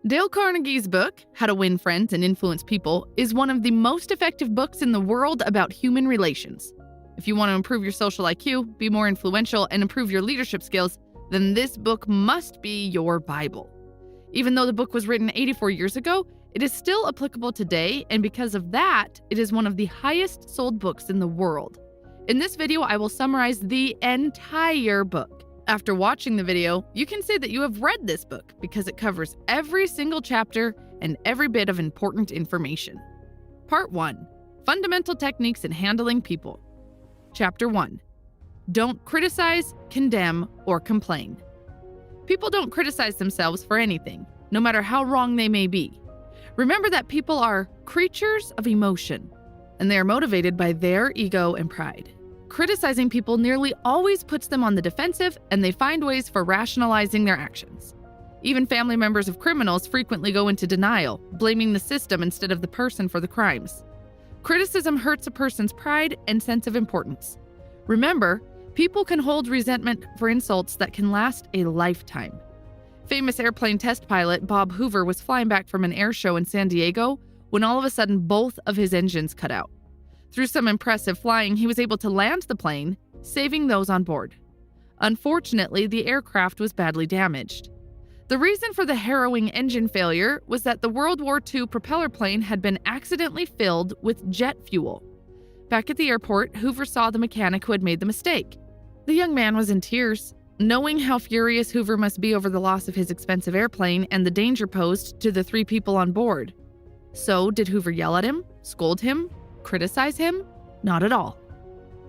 Dale Carnegie's book, How to Win Friends and Influence People, is one of the most effective books in the world about human relations. If you want to improve your social IQ, be more influential, and improve your leadership skills, then this book must be your Bible. Even though the book was written 84 years ago, it is still applicable today, and because of that, it is one of the highest sold books in the world. In this video, I will summarize the entire book. After watching the video, you can say that you have read this book because it covers every single chapter and every bit of important information. Part 1. Fundamental Techniques in Handling People. Chapter 1. Don't criticize, condemn, or complain. People don't criticize themselves for anything, no matter how wrong they may be. Remember that people are creatures of emotion, and they are motivated by their ego and pride. Criticizing people nearly always puts them on the defensive, and they find ways for rationalizing their actions. Even family members of criminals frequently go into denial, blaming the system instead of the person for the crimes. Criticism hurts a person's pride and sense of importance. Remember, people can hold resentment for insults that can last a lifetime. Famous airplane test pilot Bob Hoover was flying back from an air show in San Diego when all of a sudden both of his engines cut out. Through some impressive flying, he was able to land the plane, saving those on board. Unfortunately, the aircraft was badly damaged. The reason for the harrowing engine failure was that the World War II propeller plane had been accidentally filled with jet fuel. Back at the airport, Hoover saw the mechanic who had made the mistake. The young man was in tears, knowing how furious Hoover must be over the loss of his expensive airplane and the danger posed to the 3 people on board. So, did Hoover yell at him, scold him, criticize him? Not at all.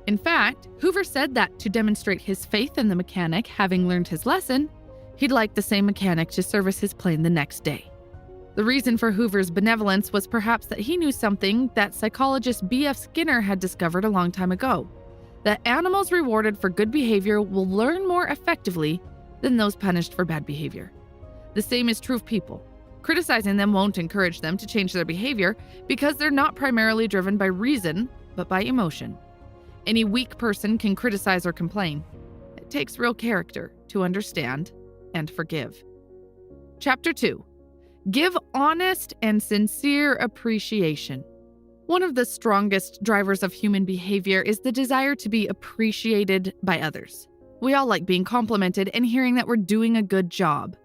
In fact, Hoover said that to demonstrate his faith in the mechanic having learned his lesson, he'd like the same mechanic to service his plane the next day. The reason for Hoover's benevolence was perhaps that he knew something that psychologist B.F. Skinner had discovered a long time ago, that animals rewarded for good behavior will learn more effectively than those punished for bad behavior. The same is true of people. Criticizing them won't encourage them to change their behavior because they're not primarily driven by reason, but by emotion. Any weak person can criticize or complain. It takes real character to understand and forgive. Chapter 2. Give honest and sincere appreciation. One of the strongest drivers of human behavior is the desire to be appreciated by others. We all like being complimented and hearing that we're doing a good job.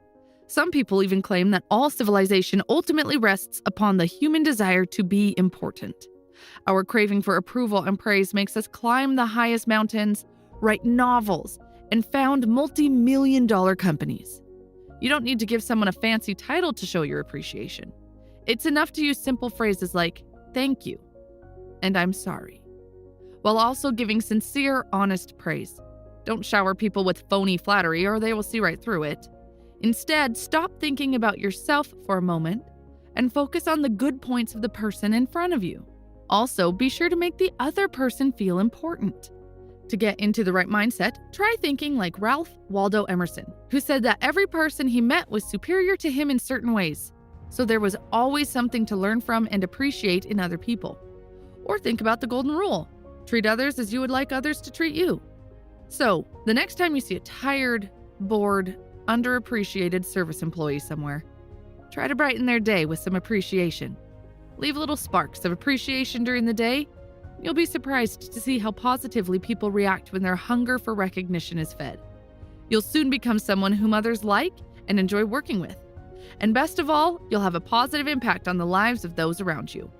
Some people even claim that all civilization ultimately rests upon the human desire to be important. Our craving for approval and praise makes us climb the highest mountains, write novels, and found multi-million-dollar companies. You don't need to give someone a fancy title to show your appreciation. It's enough to use simple phrases like, "Thank you," and "I'm sorry," while also giving sincere, honest praise. Don't shower people with phony flattery or they will see right through it. Instead, stop thinking about yourself for a moment and focus on the good points of the person in front of you. Also, be sure to make the other person feel important. To get into the right mindset, try thinking like Ralph Waldo Emerson, who said that every person he met was superior to him in certain ways, so there was always something to learn from and appreciate in other people. Or think about the golden rule: treat others as you would like others to treat you. So, the next time you see a tired, bored, underappreciated service employee somewhere, try to brighten their day with some appreciation. Leave little sparks of appreciation during the day. You'll be surprised to see how positively people react when their hunger for recognition is fed. You'll soon become someone whom others like and enjoy working with. And best of all, you'll have a positive impact on the lives of those around you.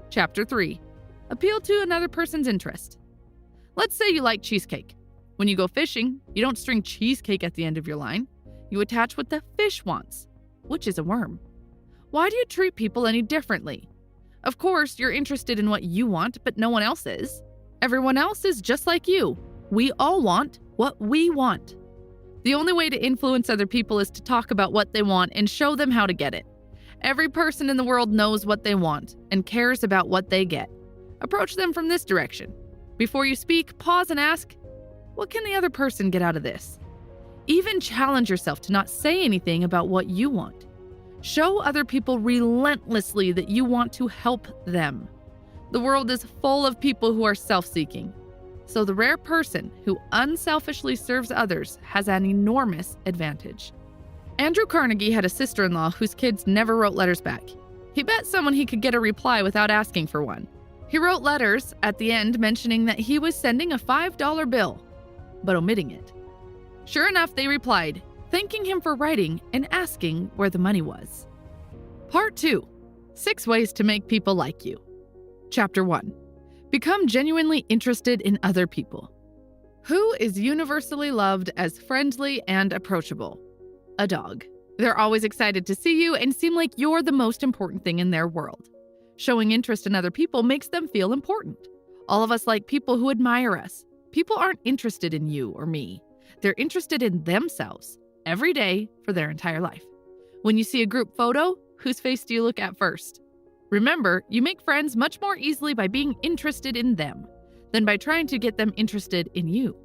Chapter 3. Appeal to another person's interest. Let's say you like cheesecake. When you go fishing, you don't string cheesecake at the end of your line. You attach what the fish wants, which is a worm. Why do you treat people any differently? Of course, you're interested in what you want, but no one else is. Everyone else is just like you. We all want what we want. The only way to influence other people is to talk about what they want and show them how to get it. Every person in the world knows what they want and cares about what they get. Approach them from this direction. Before you speak, pause and ask, what can the other person get out of this? Even challenge yourself to not say anything about what you want. Show other people relentlessly that you want to help them. The world is full of people who are self-seeking. So the rare person who unselfishly serves others has an enormous advantage. Andrew Carnegie had a sister-in-law whose kids never wrote letters back. He bet someone he could get a reply without asking for one. He wrote letters at the end mentioning that he was sending a $5 bill, but omitting it. Sure enough, they replied, thanking him for writing and asking where the money was. Part 2. 6 ways to make people like you. Chapter 1. Become genuinely interested in other people. Who is universally loved as friendly and approachable? A dog. They're always excited to see you and seem like you're the most important thing in their world. Showing interest in other people makes them feel important. All of us like people who admire us. People aren't interested in you or me. They're interested in themselves every day for their entire life. When you see a group photo, whose face do you look at first? Remember, you make friends much more easily by being interested in them than by trying to get them interested in you.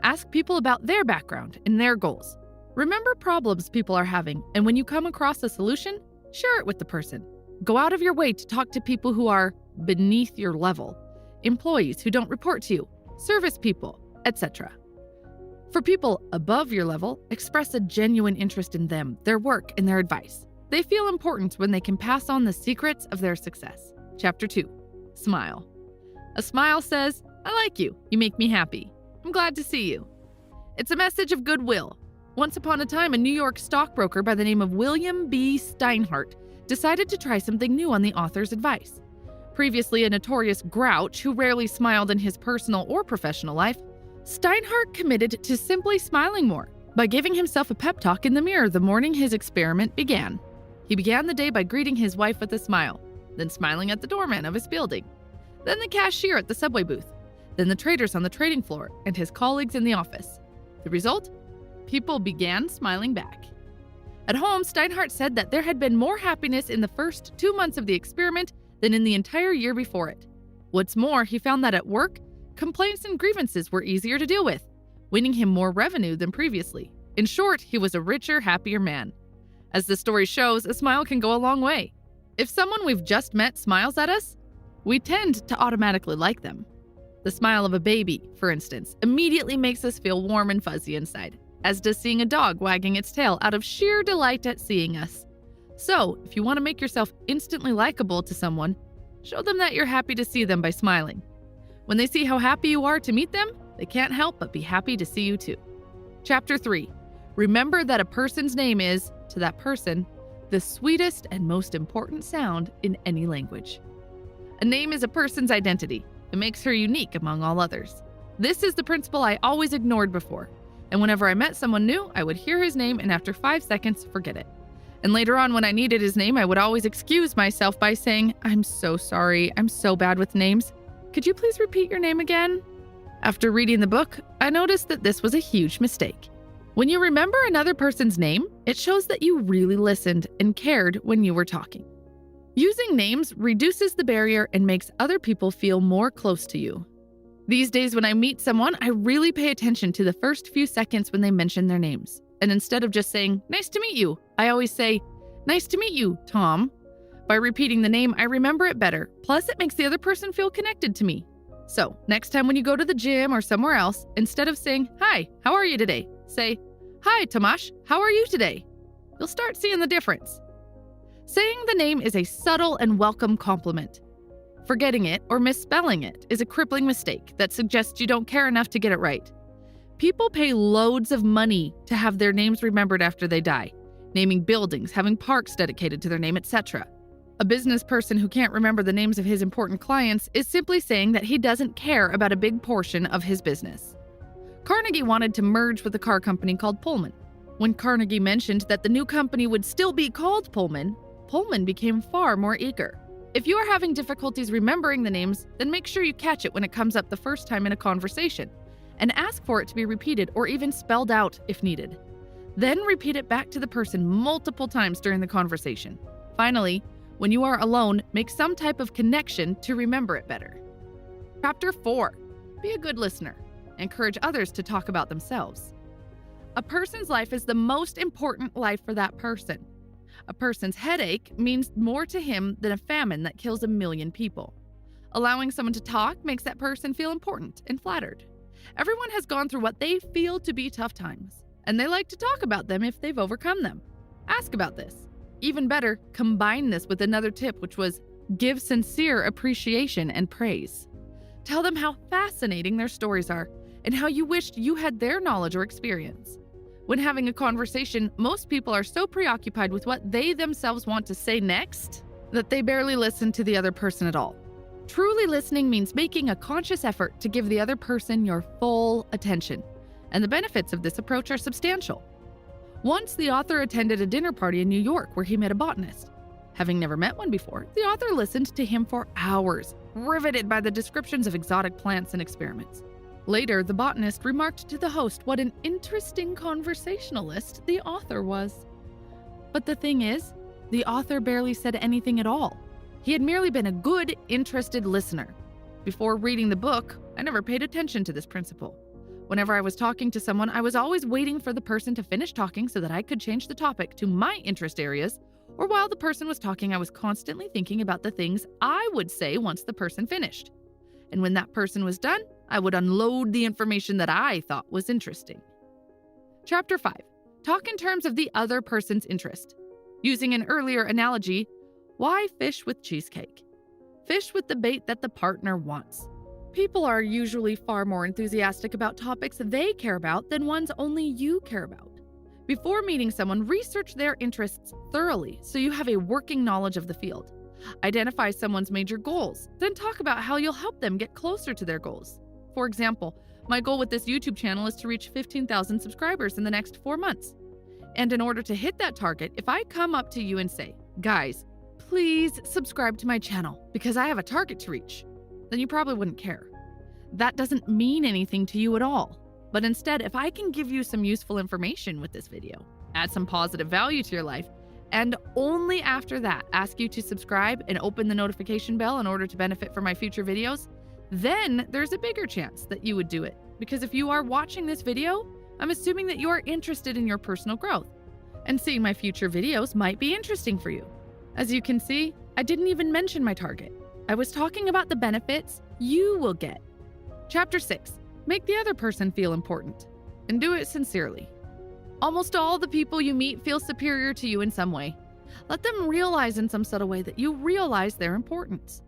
Ask people about their background and their goals. Remember problems people are having, and when you come across a solution, share it with the person. Go out of your way to talk to people who are beneath your level, employees who don't report to you, service people, etc. For people above your level, express a genuine interest in them, their work, and their advice. They feel important when they can pass on the secrets of their success. Chapter 2. Smile. A smile says, I like you. You make me happy. I'm glad to see you. It's a message of goodwill. Once upon a time, a New York stockbroker by the name of William B. Steinhardt decided to try something new on the author's advice. Previously a notorious grouch who rarely smiled in his personal or professional life, Steinhardt committed to simply smiling more by giving himself a pep talk in the mirror the morning his experiment began. He began the day by greeting his wife with a smile, then smiling at the doorman of his building, then the cashier at the subway booth, then the traders on the trading floor and his colleagues in the office. The result? People began smiling back. At home, Steinhardt said that there had been more happiness in the first 2 months of the experiment than in the entire year before it. What's more, he found that at work, complaints and grievances were easier to deal with, winning him more revenue than previously. In short, he was a richer, happier man. As the story shows, a smile can go a long way. If someone we've just met smiles at us, we tend to automatically like them. The smile of a baby, for instance, immediately makes us feel warm and fuzzy inside, as does seeing a dog wagging its tail out of sheer delight at seeing us. So, if you want to make yourself instantly likable to someone, show them that you're happy to see them by smiling. When they see how happy you are to meet them, they can't help but be happy to see you too. Chapter 3. Remember that a person's name is, to that person, the sweetest and most important sound in any language. A name is a person's identity. It makes her unique among all others. This is the principle I always ignored before. And whenever I met someone new, I would hear his name and after 5 seconds, forget it. And later on, when I needed his name, I would always excuse myself by saying, I'm so sorry, I'm so bad with names. Could you please repeat your name again? After reading the book, I noticed that this was a huge mistake. When you remember another person's name, it shows that you really listened and cared when you were talking. Using names reduces the barrier and makes other people feel more close to you. These days when I meet someone, I really pay attention to the first few seconds when they mention their names. And instead of just saying, nice to meet you, I always say, nice to meet you, Tom. By repeating the name, I remember it better. Plus, it makes the other person feel connected to me. So, next time when you go to the gym or somewhere else, instead of saying, hi, how are you today? Say, hi, Tomasz, how are you today? You'll start seeing the difference. Saying the name is a subtle and welcome compliment. Forgetting it or misspelling it is a crippling mistake that suggests you don't care enough to get it right. People pay loads of money to have their names remembered after they die, naming buildings, having parks dedicated to their name, etc. A business person who can't remember the names of his important clients is simply saying that he doesn't care about a big portion of his business. Carnegie wanted to merge with a car company called Pullman. When Carnegie mentioned that the new company would still be called Pullman, Pullman became far more eager. If you are having difficulties remembering the names, then make sure you catch it when it comes up the first time in a conversation, and ask for it to be repeated or even spelled out if needed. Then repeat it back to the person multiple times during the conversation. Finally, when you are alone, make some type of connection to remember it better. Chapter 4. Be a good listener. Encourage others to talk about themselves. A person's life is the most important life for that person. A person's headache means more to him than a famine that kills 1 million people. Allowing someone to talk makes that person feel important and flattered. Everyone has gone through what they feel to be tough times, and they like to talk about them if they've overcome them. Ask about this. Even better, combine this with another tip, which was give sincere appreciation and praise. Tell them how fascinating their stories are and how you wished you had their knowledge or experience. When having a conversation, most people are so preoccupied with what they themselves want to say next that they barely listen to the other person at all. Truly listening means making a conscious effort to give the other person your full attention, and the benefits of this approach are substantial. Once, the author attended a dinner party in New York where he met a botanist. Having never met one before, the author listened to him for hours, riveted by the descriptions of exotic plants and experiments. Later, the botanist remarked to the host what an interesting conversationalist the author was. But the thing is, the author barely said anything at all. He had merely been a good, interested listener. Before reading the book, I never paid attention to this principle. Whenever I was talking to someone, I was always waiting for the person to finish talking so that I could change the topic to my interest areas, or while the person was talking, I was constantly thinking about the things I would say once the person finished. And when that person was done, I would unload the information that I thought was interesting. Chapter 5. Talk in terms of the other person's interest. Using an earlier analogy, why fish with cheesecake? Fish with the bait that the partner wants. People are usually far more enthusiastic about topics they care about than ones only you care about. Before meeting someone, research their interests thoroughly so you have a working knowledge of the field. Identify someone's major goals, then talk about how you'll help them get closer to their goals. For example, my goal with this YouTube channel is to reach 15,000 subscribers in the next 4 months. And in order to hit that target, if I come up to you and say, guys, please subscribe to my channel because I have a target to reach, then you probably wouldn't care. That doesn't mean anything to you at all. But instead, if I can give you some useful information with this video, add some positive value to your life, and only after that ask you to subscribe and open the notification bell in order to benefit from my future videos, then there's a bigger chance that you would do it. Because if you are watching this video, I'm assuming that you are interested in your personal growth, and seeing my future videos might be interesting for you. As you can see, I didn't even mention my target. I was talking about the benefits you will get. Chapter 6. Make the other person feel important, and do it sincerely. Almost all the people you meet feel superior to you in some way. Let them realize in some subtle way that you realize their importance.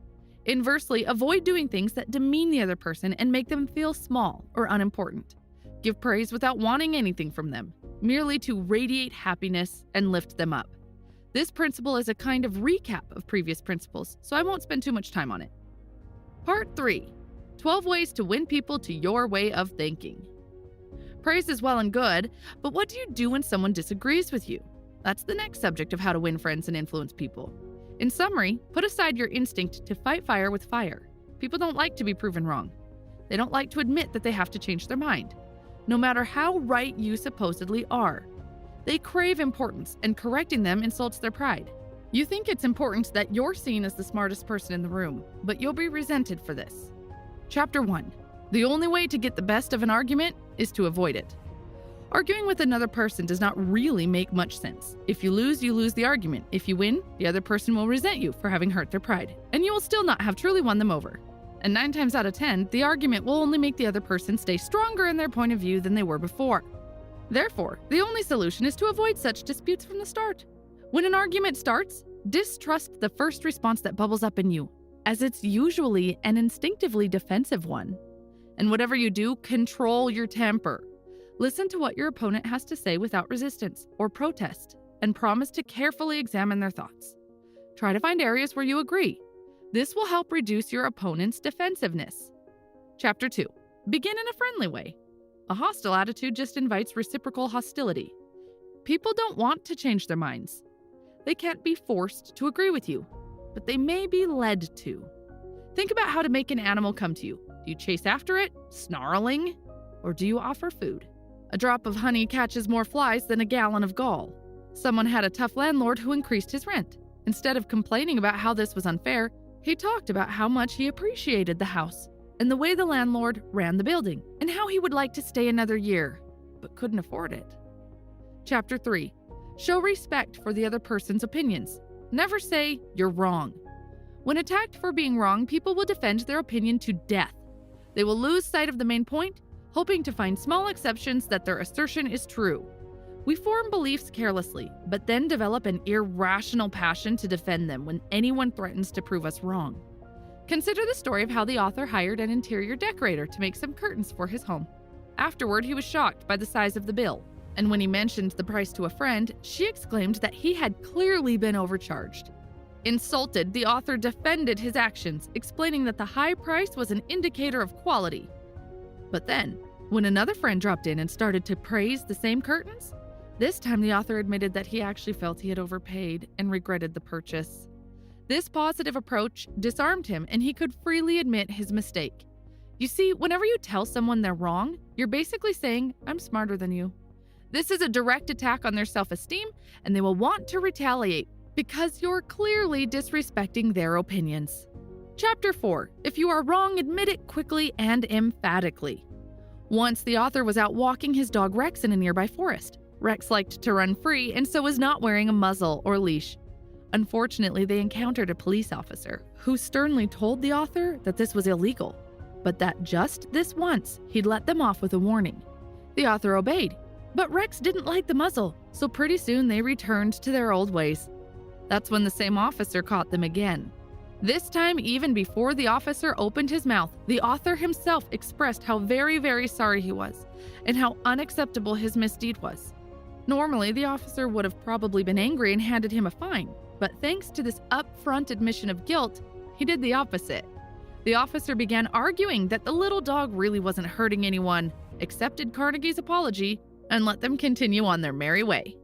Inversely, avoid doing things that demean the other person and make them feel small or unimportant. Give praise without wanting anything from them, merely to radiate happiness and lift them up. This principle is a kind of recap of previous principles, so I won't spend too much time on it. Part 3. 12 ways to win people to your way of thinking. Praise is well and good, but what do you do when someone disagrees with you? That's the next subject of how to win friends and influence people. In summary, put aside your instinct to fight fire with fire. People don't like to be proven wrong. They don't like to admit that they have to change their mind, no matter how right you supposedly are. They crave importance, and correcting them insults their pride. You think it's important that you're seen as the smartest person in the room, but you'll be resented for this. Chapter 1. The only way to get the best of an argument is to avoid it. Arguing with another person does not really make much sense. If you lose the argument. If you win, the other person will resent you for having hurt their pride, and you will still not have truly won them over. And 9 times out of 10, the argument will only make the other person stay stronger in their point of view than they were before. Therefore, the only solution is to avoid such disputes from the start. When an argument starts, distrust the first response that bubbles up in you, as it's usually an instinctively defensive one. And whatever you do, control your temper. Listen to what your opponent has to say without resistance or protest, and promise to carefully examine their thoughts. Try to find areas where you agree. This will help reduce your opponent's defensiveness. Chapter 2. Begin in a friendly way. A hostile attitude just invites reciprocal hostility. People don't want to change their minds. They can't be forced to agree with you, but they may be led to. Think about how to make an animal come to you. Do you chase after it, snarling, or do you offer food? A drop of honey catches more flies than a gallon of gall. Someone had a tough landlord who increased his rent. Instead of complaining about how this was unfair, he talked about how much he appreciated the house and the way the landlord ran the building, and how he would like to stay another year, but couldn't afford it. Chapter 3. Show respect for the other person's opinions. Never say, "You're wrong." When attacked for being wrong, people will defend their opinion to death. They will lose sight of the main point, hoping to find small exceptions that their assertion is true. We form beliefs carelessly, but then develop an irrational passion to defend them when anyone threatens to prove us wrong. Consider the story of how the author hired an interior decorator to make some curtains for his home. Afterward, he was shocked by the size of the bill, and when he mentioned the price to a friend, she exclaimed that he had clearly been overcharged. Insulted, the author defended his actions, explaining that the high price was an indicator of quality. But then, when another friend dropped in and started to praise the same curtains, this time the author admitted that he actually felt he had overpaid and regretted the purchase. This positive approach disarmed him, and he could freely admit his mistake. You see, whenever you tell someone they're wrong, you're basically saying, "I'm smarter than you." This is a direct attack on their self-esteem, and they will want to retaliate because you're clearly disrespecting their opinions. Chapter 4. If you are wrong, admit it quickly and emphatically. Once the author was out walking his dog Rex in a nearby forest. Rex liked to run free and so was not wearing a muzzle or leash. Unfortunately, they encountered a police officer who sternly told the author that this was illegal, but that just this once he'd let them off with a warning. The author obeyed, but Rex didn't like the muzzle, so pretty soon they returned to their old ways. That's when the same officer caught them again. This time, even before the officer opened his mouth, the author himself expressed how very, very sorry he was and how unacceptable his misdeed was. Normally, the officer would have probably been angry and handed him a fine, but thanks to this upfront admission of guilt, he did the opposite. The officer began arguing that the little dog really wasn't hurting anyone, accepted Carnegie's apology, and let them continue on their merry way.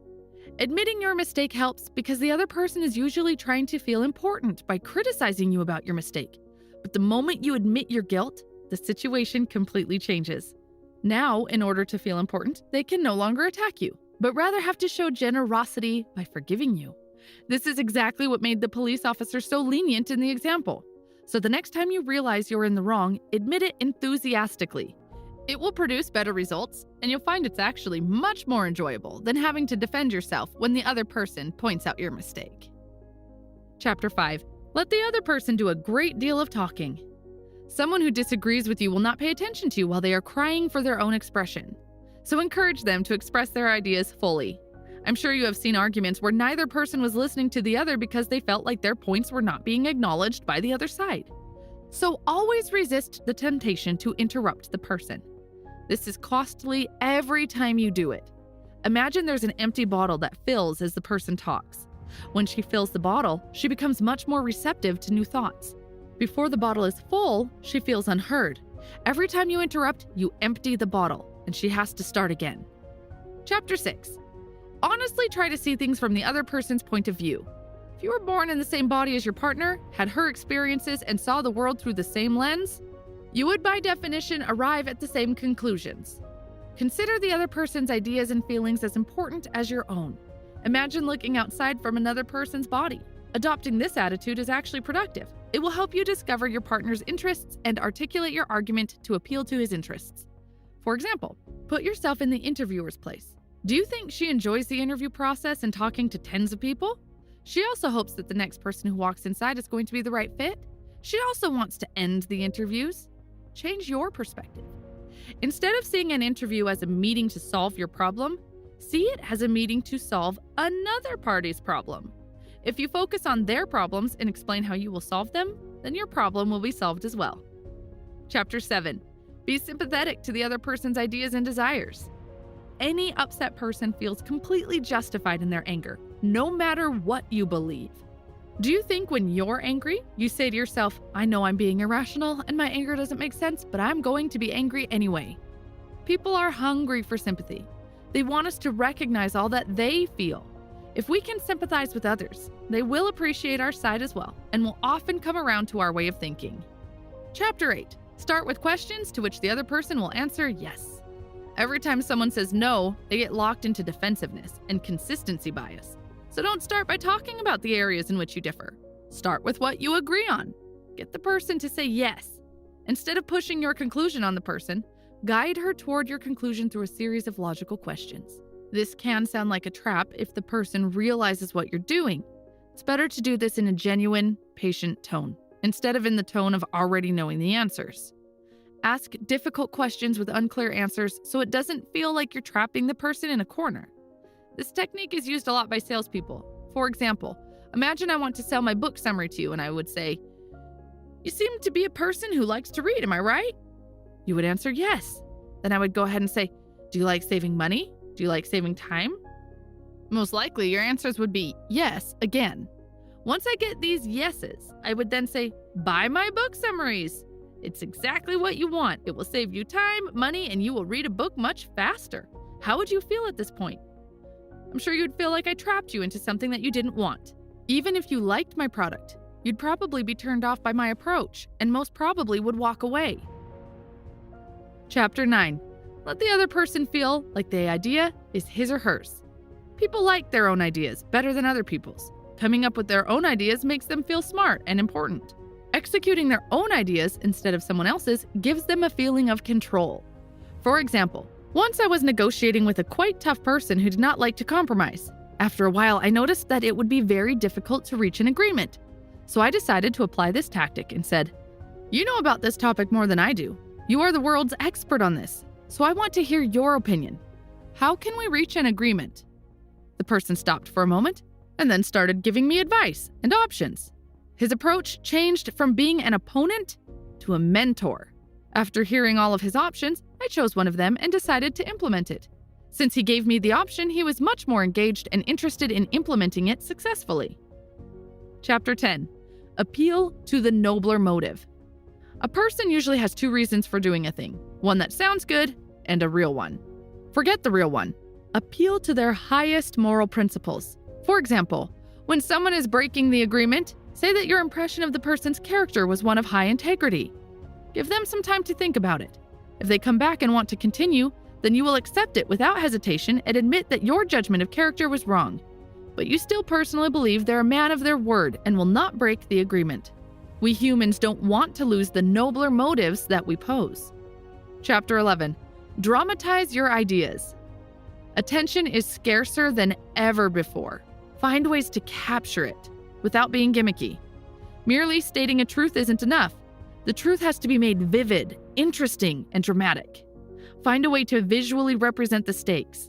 Admitting your mistake helps because the other person is usually trying to feel important by criticizing you about your mistake. But the moment you admit your guilt, the situation completely changes. Now, in order to feel important, they can no longer attack you, but rather have to show generosity by forgiving you. This is exactly what made the police officer so lenient in the example. So the next time you realize you're in the wrong, admit it enthusiastically. It will produce better results, and you'll find it's actually much more enjoyable than having to defend yourself when the other person points out your mistake. Chapter 5. Let the other person do a great deal of talking. Someone who disagrees with you will not pay attention to you while they are crying for their own expression. So encourage them to express their ideas fully. I'm sure you have seen arguments where neither person was listening to the other because they felt like their points were not being acknowledged by the other side. So always resist the temptation to interrupt the person. This is costly every time you do it. Imagine there's an empty bottle that fills as the person talks. When she fills the bottle, she becomes much more receptive to new thoughts. Before the bottle is full, she feels unheard. Every time you interrupt, you empty the bottle, and she has to start again. Chapter 6. Honestly try to see things from the other person's point of view. If you were born in the same body as your partner, had her experiences, and saw the world through the same lens, you would by definition arrive at the same conclusions. Consider the other person's ideas and feelings as important as your own. Imagine looking outside from another person's body. Adopting this attitude is actually productive. It will help you discover your partner's interests and articulate your argument to appeal to his interests. For example, put yourself in the interviewer's place. Do you think she enjoys the interview process and talking to tens of people? She also hopes that the next person who walks inside is going to be the right fit. She also wants to end the interviews. Change your perspective. Instead of seeing an interview as a meeting to solve your problem, see it as a meeting to solve another party's problem. If you focus on their problems and explain how you will solve them, then your problem will be solved as well. Chapter 7. Be sympathetic to the other person's ideas and desires. Any upset person feels completely justified in their anger, no matter what you believe. Do you think when you're angry, you say to yourself, "I know I'm being irrational and my anger doesn't make sense, but I'm going to be angry anyway"? People are hungry for sympathy. They want us to recognize all that they feel. If we can sympathize with others, they will appreciate our side as well and will often come around to our way of thinking. Chapter 8. Start with questions to which the other person will answer yes. Every time someone says no, they get locked into defensiveness and consistency bias. So don't start by talking about the areas in which you differ. Start with what you agree on. Get the person to say yes. Instead of pushing your conclusion on the person, guide her toward your conclusion through a series of logical questions. This can sound like a trap if the person realizes what you're doing. It's better to do this in a genuine, patient tone, instead of in the tone of already knowing the answers. Ask difficult questions with unclear answers so it doesn't feel like you're trapping the person in a corner. This technique is used a lot by salespeople. For example, imagine I want to sell my book summary to you and I would say, "You seem to be a person who likes to read, am I right?" You would answer yes. Then I would go ahead and say, "Do you like saving money? Do you like saving time?" Most likely your answers would be yes again. Once I get these yeses, I would then say, "Buy my book summaries. It's exactly what you want. It will save you time, money, and you will read a book much faster." How would you feel at this point? I'm sure you'd feel like I trapped you into something that you didn't want. Even if you liked my product, you'd probably be turned off by my approach and most probably would walk away. Chapter 9. Let the other person feel like the idea is his or hers. People like their own ideas better than other people's. Coming up with their own ideas makes them feel smart and important. Executing their own ideas instead of someone else's gives them a feeling of control. For example, once I was negotiating with a quite tough person who did not like to compromise. After a while, I noticed that it would be very difficult to reach an agreement. So I decided to apply this tactic and said, "You know about this topic more than I do. You are the world's expert on this, so I want to hear your opinion. How can we reach an agreement?" The person stopped for a moment and then started giving me advice and options. His approach changed from being an opponent to a mentor. After hearing all of his options, I chose one of them and decided to implement it. Since he gave me the option, he was much more engaged and interested in implementing it successfully. Chapter 10. Appeal to the nobler motive. A person usually has two reasons for doing a thing, one that sounds good and a real one. Forget the real one. Appeal to their highest moral principles. For example, when someone is breaking the agreement, say that your impression of the person's character was one of high integrity. Give them some time to think about it. If they come back and want to continue, then you will accept it without hesitation and admit that your judgment of character was wrong. But you still personally believe they're a man of their word and will not break the agreement. We humans don't want to lose the nobler motives that we pose. Chapter 11. Dramatize your ideas. Attention is scarcer than ever before. Find ways to capture it without being gimmicky. Merely stating a truth isn't enough. The truth has to be made vivid, interesting, and dramatic. Find a way to visually represent the stakes.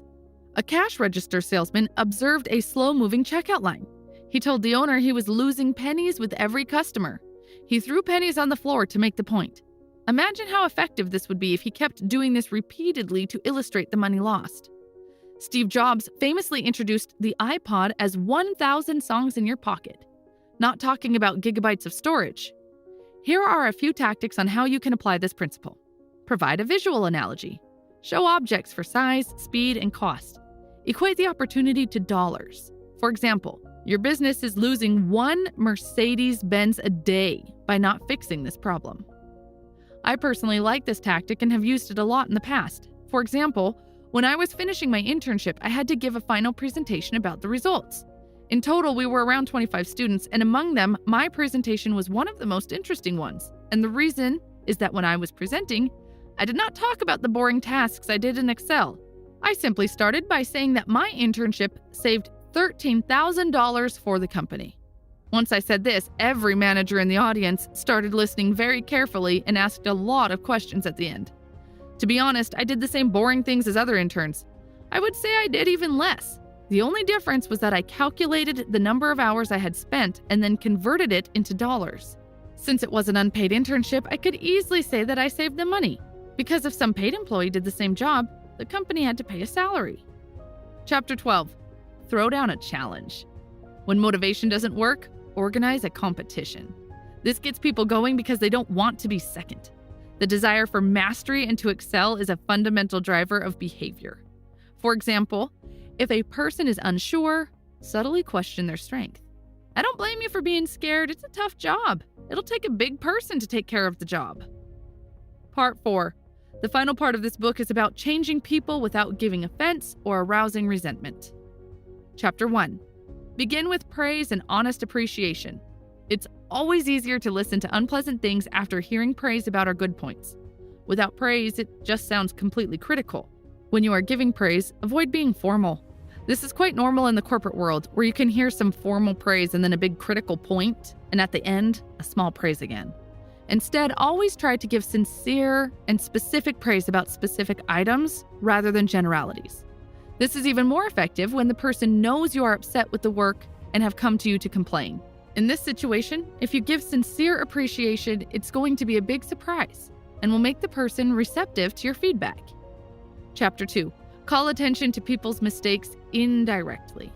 A cash register salesman observed a slow-moving checkout line. He told the owner he was losing pennies with every customer. He threw pennies on the floor to make the point. Imagine how effective this would be if he kept doing this repeatedly to illustrate the money lost. Steve Jobs famously introduced the iPod as 1,000 songs in your pocket, not talking about gigabytes of storage. Here are a few tactics on how you can apply this principle. Provide a visual analogy. Show objects for size, speed, and cost. Equate the opportunity to dollars. For example, your business is losing one Mercedes-Benz a day by not fixing this problem. I personally like this tactic and have used it a lot in the past. For example, when I was finishing my internship, I had to give a final presentation about the results. In total, we were around 25 students, and among them, my presentation was one of the most interesting ones. And the reason is that when I was presenting, I did not talk about the boring tasks I did in Excel. I simply started by saying that my internship saved $13,000 for the company. Once I said this, every manager in the audience started listening very carefully and asked a lot of questions at the end. To be honest, I did the same boring things as other interns. I would say I did even less. The only difference was that I calculated the number of hours I had spent and then converted it into dollars. Since it was an unpaid internship, I could easily say that I saved them money. Because if some paid employee did the same job, the company had to pay a salary. Chapter 12. Throw down a challenge. When motivation doesn't work, organize a competition. This gets people going because they don't want to be second. The desire for mastery and to excel is a fundamental driver of behavior. For example, if a person is unsure, subtly question their strength. I don't blame you for being scared. It's a tough job. It'll take a big person to take care of the job. Part 4. The final part of this book is about changing people without giving offense or arousing resentment. Chapter 1. Begin with praise and honest appreciation. It's always easier to listen to unpleasant things after hearing praise about our good points. Without praise, it just sounds completely critical. When you are giving praise, avoid being formal. This is quite normal in the corporate world, where you can hear some formal praise and then a big critical point, and at the end, a small praise again. Instead, always try to give sincere and specific praise about specific items rather than generalities. This is even more effective when the person knows you are upset with the work and have come to you to complain. In this situation, if you give sincere appreciation, it's going to be a big surprise and will make the person receptive to your feedback. Chapter 2. Call attention to people's mistakes indirectly.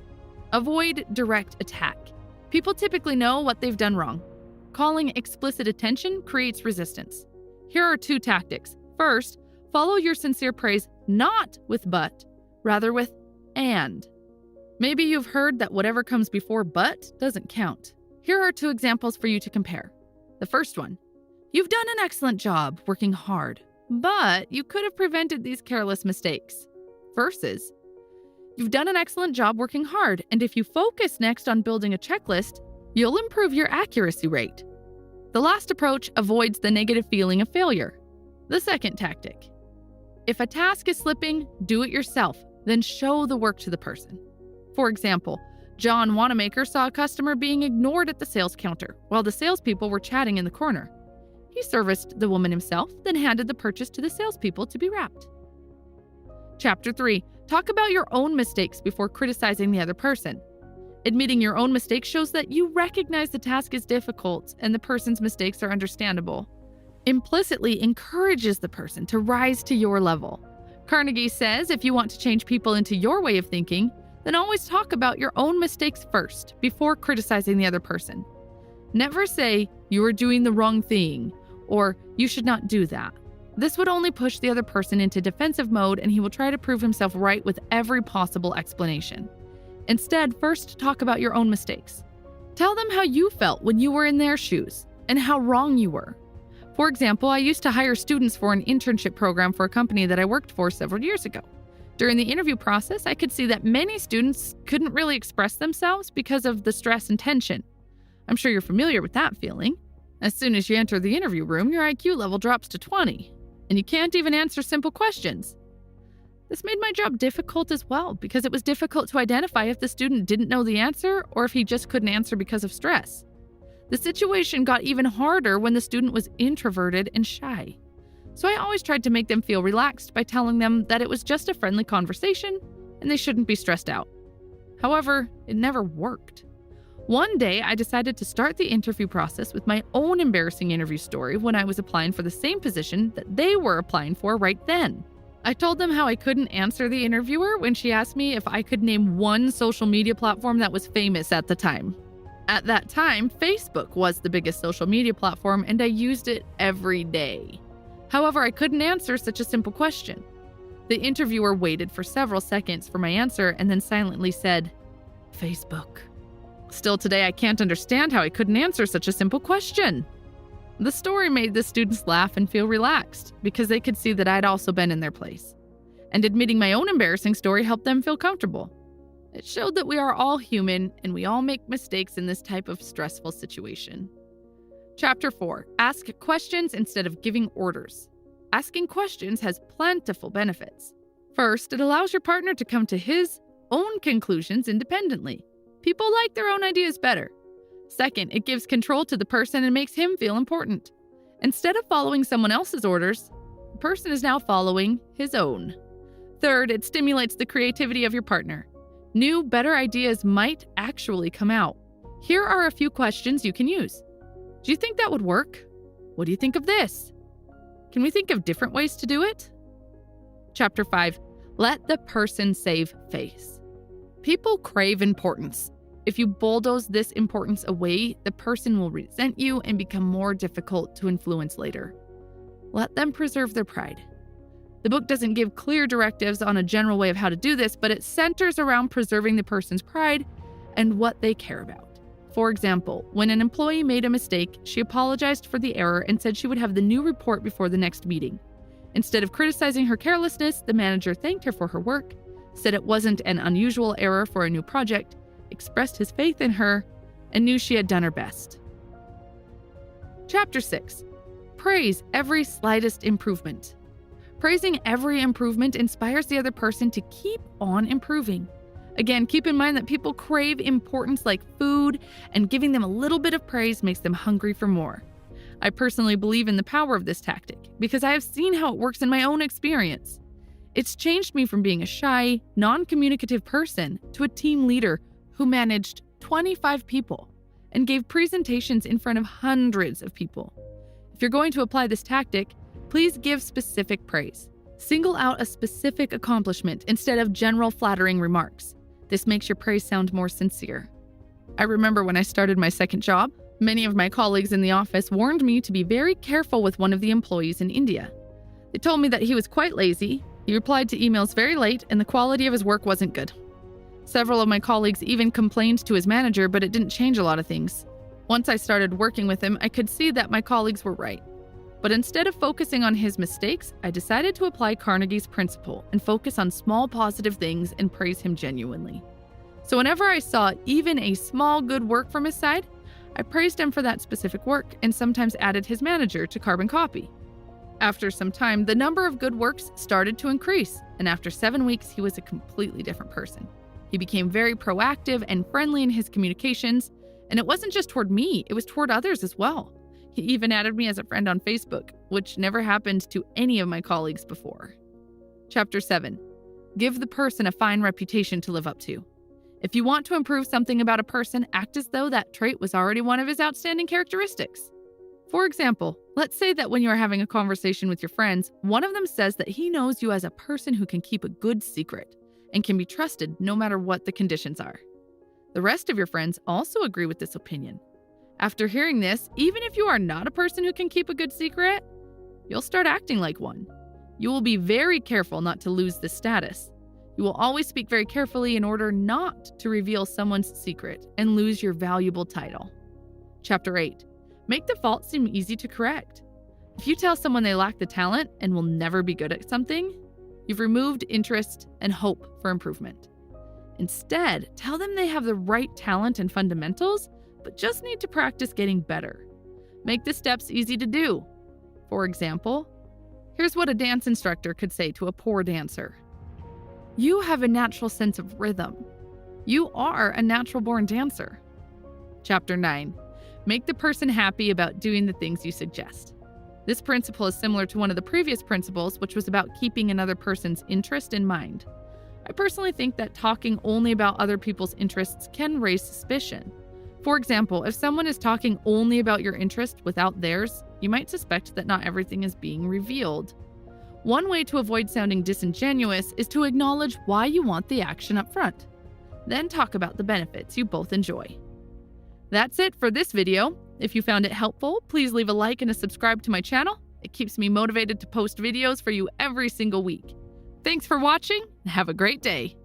Avoid direct attack. People typically know what they've done wrong. Calling explicit attention creates resistance. Here are 2 tactics. First, follow your sincere praise not with but, rather with and. Maybe you've heard that whatever comes before but doesn't count. Here are 2 examples for you to compare. The first one, you've done an excellent job working hard, but you could have prevented these careless mistakes. Versus, you've done an excellent job working hard, and if you focus next on building a checklist, you'll improve your accuracy rate. The last approach avoids the negative feeling of failure. The second tactic, if a task is slipping, do it yourself, then show the work to the person. For example, John Wanamaker saw a customer being ignored at the sales counter while the salespeople were chatting in the corner. He serviced the woman himself, then handed the purchase to the salespeople to be wrapped. Chapter 3. Talk about your own mistakes before criticizing the other person. Admitting your own mistakes shows that you recognize the task is difficult and the person's mistakes are understandable. Implicitly encourages the person to rise to your level. Carnegie says if you want to change people into your way of thinking, then always talk about your own mistakes first before criticizing the other person. Never say, you are doing the wrong thing, or you should not do that. This would only push the other person into defensive mode and he will try to prove himself right with every possible explanation. Instead, first talk about your own mistakes. Tell them how you felt when you were in their shoes and how wrong you were. For example, I used to hire students for an internship program for a company that I worked for several years ago. During the interview process, I could see that many students couldn't really express themselves because of the stress and tension. I'm sure you're familiar with that feeling. As soon as you enter the interview room, your IQ level drops to 20, and you can't even answer simple questions. This made my job difficult as well because it was difficult to identify if the student didn't know the answer or if he just couldn't answer because of stress. The situation got even harder when the student was introverted and shy. So I always tried to make them feel relaxed by telling them that it was just a friendly conversation and they shouldn't be stressed out. However, it never worked. One day, I decided to start the interview process with my own embarrassing interview story when I was applying for the same position that they were applying for right then. I told them how I couldn't answer the interviewer when she asked me if I could name one social media platform that was famous at the time. At that time, Facebook was the biggest social media platform and I used it every day. However, I couldn't answer such a simple question. The interviewer waited for several seconds for my answer and then silently said, Facebook. Still today, I can't understand how I couldn't answer such a simple question. The story made the students laugh and feel relaxed because they could see that I'd also been in their place. And admitting my own embarrassing story helped them feel comfortable. It showed that we are all human and we all make mistakes in this type of stressful situation. Chapter 4. Ask questions instead of giving orders. Asking questions has plentiful benefits. First, it allows your partner to come to his own conclusions independently. People like their own ideas better. Second, it gives control to the person and makes him feel important. Instead of following someone else's orders, the person is now following his own. Third, it stimulates the creativity of your partner. New, better ideas might actually come out. Here are a few questions you can use. Do you think that would work? What do you think of this? Can we think of different ways to do it? Chapter 5. Let the person save face. People crave importance. If you bulldoze this importance away, the person will resent you and become more difficult to influence later. Let them preserve their pride. The book doesn't give clear directives on a general way of how to do this, but it centers around preserving the person's pride and what they care about. For example, when an employee made a mistake, she apologized for the error and said she would have the new report before the next meeting. Instead of criticizing her carelessness, the manager thanked her for her work, said it wasn't an unusual error for a new project, expressed his faith in her, and knew she had done her best. Chapter 6. Praise every slightest improvement. Praising every improvement inspires the other person to keep on improving. Again, keep in mind that people crave importance like food, and giving them a little bit of praise makes them hungry for more. I personally believe in the power of this tactic because I have seen how it works in my own experience. It's changed me from being a shy, non-communicative person to a team leader who managed 25 people and gave presentations in front of hundreds of people. If you're going to apply this tactic, please give specific praise. Single out a specific accomplishment instead of general flattering remarks. This makes your praise sound more sincere. I remember when I started my second job, many of my colleagues in the office warned me to be very careful with one of the employees in India. They told me that he was quite lazy, he replied to emails very late, and the quality of his work wasn't good. Several of my colleagues even complained to his manager, but it didn't change a lot of things. Once I started working with him, I could see that my colleagues were right. But instead of focusing on his mistakes, I decided to apply Carnegie's principle and focus on small positive things and praise him genuinely. So whenever I saw even a small good work from his side, I praised him for that specific work and sometimes added his manager to carbon copy. After some time, the number of good works started to increase, and after 7 weeks, he was a completely different person. He became very proactive and friendly in his communications, and it wasn't just toward me, it was toward others as well. He even added me as a friend on Facebook, which never happened to any of my colleagues before. Chapter 7. Give the person a fine reputation to live up to. If you want to improve something about a person, act as though that trait was already one of his outstanding characteristics. For example, let's say that when you are having a conversation with your friends, one of them says that he knows you as a person who can keep a good secret and can be trusted no matter what the conditions are. The rest of your friends also agree with this opinion. After hearing this, even if you are not a person who can keep a good secret, you'll start acting like one. You will be very careful not to lose this status. You will always speak very carefully in order not to reveal someone's secret and lose your valuable title. Chapter 8. Make the fault seem easy to correct. If you tell someone they lack the talent and will never be good at something, you've removed interest and hope for improvement. Instead, tell them they have the right talent and fundamentals, but just need to practice getting better. Make the steps easy to do. For example, here's what a dance instructor could say to a poor dancer. You have a natural sense of rhythm. You are a natural-born dancer. Chapter 9. Make the person happy about doing the things you suggest. This principle is similar to one of the previous principles, which was about keeping another person's interest in mind. I personally think that talking only about other people's interests can raise suspicion. For example, if someone is talking only about your interest without theirs, you might suspect that not everything is being revealed. One way to avoid sounding disingenuous is to acknowledge why you want the action up front. Then talk about the benefits you both enjoy. That's it for this video. If you found it helpful, please leave a like and a subscribe to my channel. It keeps me motivated to post videos for you every single week. Thanks for watching, and have a great day.